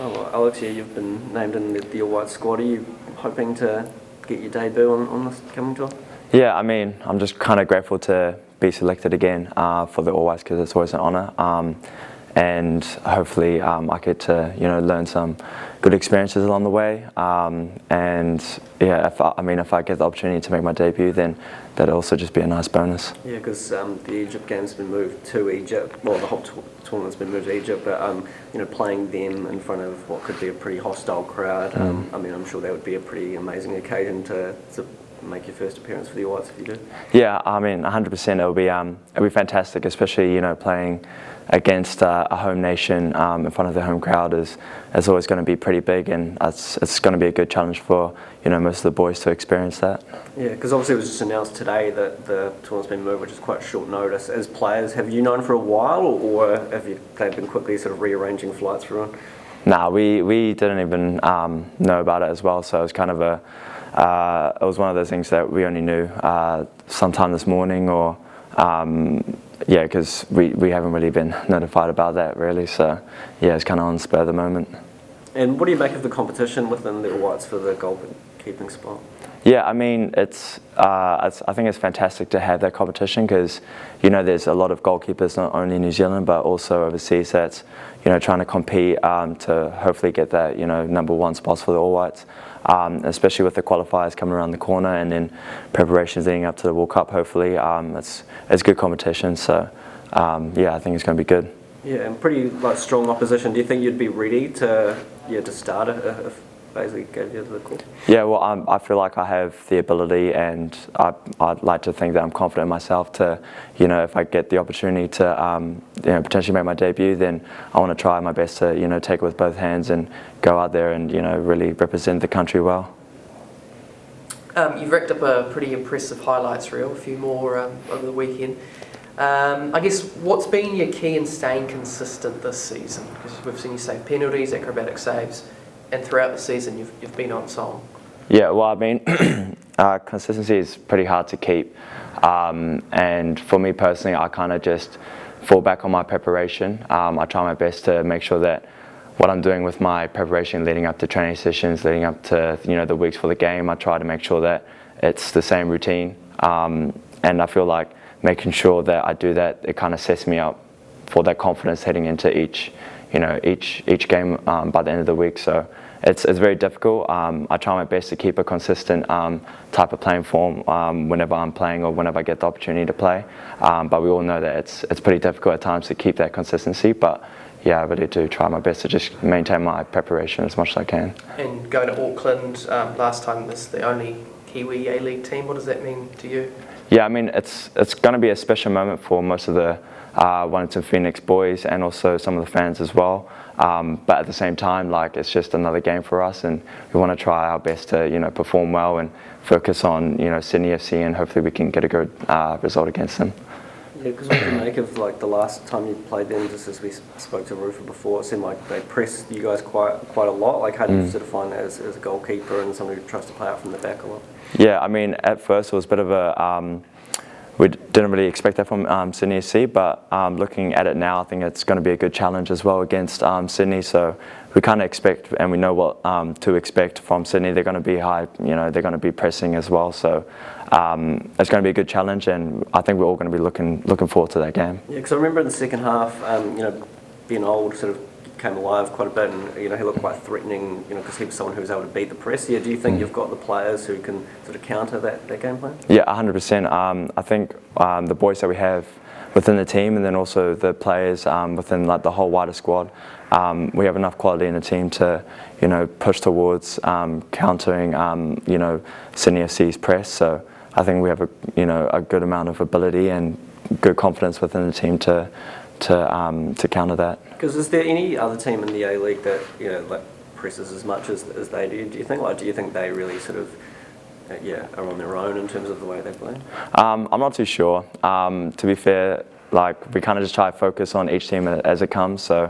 Oh, well, Alex, yeah, you've been named in the All White squad. Are you hoping to get your debut on this coming tour? Yeah, I mean, I'm just kind of grateful to be selected again for the All Whites because it's always an honour. And hopefully I get to learn some good experiences along the way. And yeah, if I get the opportunity to make my debut, then that'll also just be a nice bonus. Yeah, because the Egypt game's been moved to Egypt. Well, the whole tournament's been moved to Egypt, but playing them in front of what could be a pretty hostile crowd. I mean, I'm sure that would be a pretty amazing occasion to make your first appearance for the All Whites if you do. Yeah, I mean, 100%. It'll be fantastic, especially playing against a home nation in front of the home crowd is always going to be pretty big, and it's going to be a good challenge for most of the boys to experience that. Yeah, because obviously it was just announced today that the tournament's been moved, which is quite short notice. As players, have you known for a while, or have they've been quickly sort of rearranging flights for everyone? Nah, we didn't even know about it as well, so it was kind of it was one of those things that we only knew sometime this morning, or yeah, because we haven't really been notified about that really, so yeah, it's kind of on the spur of the moment. And what do you make of the competition within the All Whites for the goalkeeping spot? Yeah, I mean, I think it's fantastic to have that competition because, there's a lot of goalkeepers not only in New Zealand but also overseas that's, trying to compete to hopefully get that, #1 spots for the All Whites, especially with the qualifiers coming around the corner and then preparations leading up to the World Cup. Hopefully, it's good competition. So, yeah, I think it's going to be good. Yeah, and pretty strong opposition. Do you think you'd be ready to start if basically gave you the call? Yeah, well, I feel like I have the ability, and I'd like to think that I'm confident in myself to, if I get the opportunity to, potentially make my debut, then I want to try my best to, take it with both hands and go out there and, really represent the country well. You've racked up a pretty impressive highlights reel, a few more over the weekend. I guess what's been your key in staying consistent this season? Because we've seen you save penalties, acrobatic saves, and throughout the season you've been on song. Yeah, well, I mean, consistency is pretty hard to keep. And for me personally, I kind of just fall back on my preparation. I try my best to make sure that what I'm doing with my preparation leading up to training sessions, leading up to the weeks for the game, I try to make sure that it's the same routine. And I feel like making sure that I do that, it kind of sets me up for that confidence heading into each game by the end of the week. So it's very difficult. I try my best to keep a consistent type of playing form whenever I'm playing or whenever I get the opportunity to play. But we all know that it's pretty difficult at times to keep that consistency. But yeah, I really do try my best to just maintain my preparation as much as I can. And going to Auckland last time, this the only Kiwi ALeague team. What does that mean to you? Yeah, I mean, it's going to be a special moment for most of the Wellington Phoenix boys and also some of the fans as well. But at the same time, it's just another game for us, and we want to try our best to perform well and focus on Sydney FC, and hopefully we can get a good result against them. Yeah, because what do you make of the last time you played them? Just as we spoke to Rufa before, it seemed like they pressed you guys quite a lot. How do you sort of find that as a goalkeeper and somebody who tries to play out from the back a lot? Yeah, I mean, at first it was a bit of a we didn't really expect that from Sydney FC, but looking at it now, I think it's going to be a good challenge as well against Sydney. So we kind of expect, and we know what to expect from Sydney. They're going to be high, they're going to be pressing as well. So it's going to be a good challenge, and I think we're all going to be looking forward to that game. Yeah, because I remember in the second half, Ben Old sort of came alive quite a bit, and he looked quite threatening, because he was someone who was able to beat the press. Yeah, do you think you've got the players who can sort of counter that game plan? Yeah, 100%. I think the boys that we have within the team, and then also the players within the whole wider squad, we have enough quality in the team to push towards countering Sydney FC's press. So I think we have a good amount of ability and good confidence within the team to counter that. Because is there any other team in the A-League that presses as much as they do? Do you think do you think they really sort of are on their own in terms of the way they play? I'm not too sure. To be fair, we kind of just try to focus on each team as it comes. So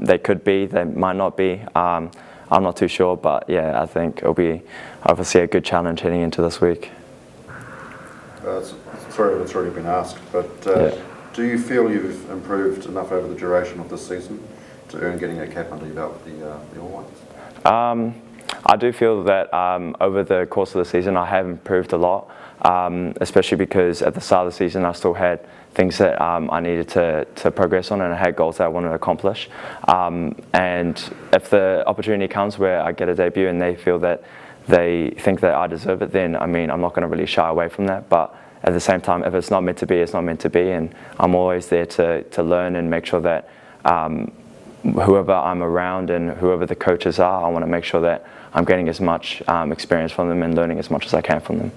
they could be, they might not be. I'm not too sure, but yeah, I think it'll be obviously a good challenge heading into this week. Sorry, it's already been asked, but. Yeah. Do you feel you've improved enough over the duration of this season to earn getting a cap under your belt with the All Whites? I do feel that over the course of the season I have improved a lot, especially because at the start of the season I still had things that I needed to progress on, and I had goals that I wanted to accomplish. And if the opportunity comes where I get a debut and they feel that they think that I deserve it, then I mean I'm not going to really shy away from that. But at the same time, if it's not meant to be, it's not meant to be, and I'm always there to learn and make sure that whoever I'm around and whoever the coaches are, I want to make sure that I'm getting as much experience from them and learning as much as I can from them.